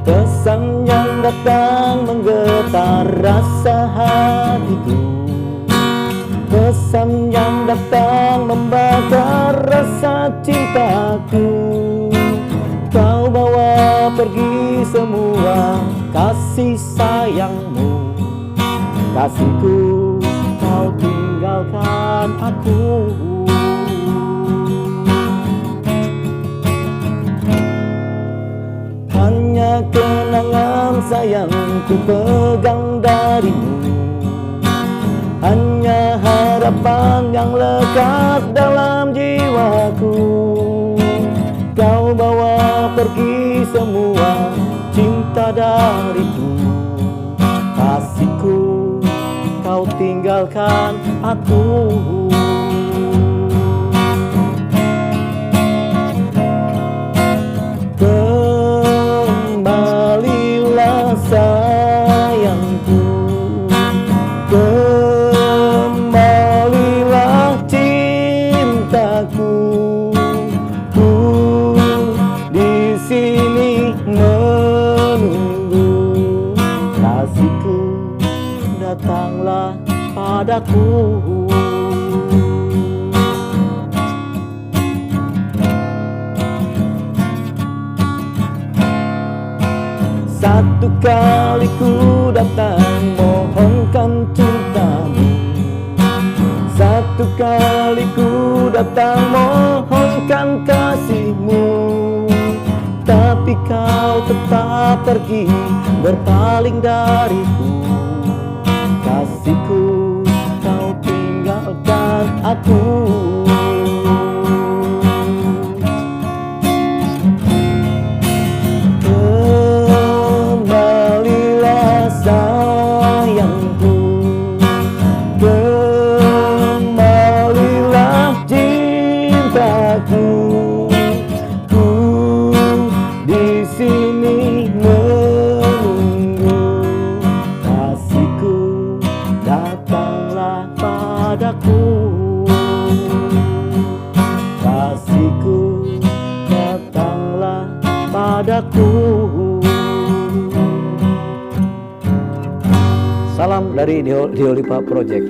Pesan yang datang menggetar rasa hatiku, pesan yang datang membakar rasa cintaku. Kau bawa pergi semua kasih sayangmu, kasihku, kau tinggalkan aku. Hanya kenangan sayang ku pegang darimu, hanya harapan yang lekat dalam jiwaku. Kau bawa pergi semua cinta dariku, kasihku, kau tinggalkan aku. Sayangku, kembalilah cintaku. Ku di sini menunggu, kasihku, datanglah padaku. Satu kali ku datang mohonkan cintamu, satu kali ku datang mohonkan kasihmu, tapi kau tetap pergi berpaling dariku. Kasihku, kau tinggalkan aku. Salam dari Deolipa Project.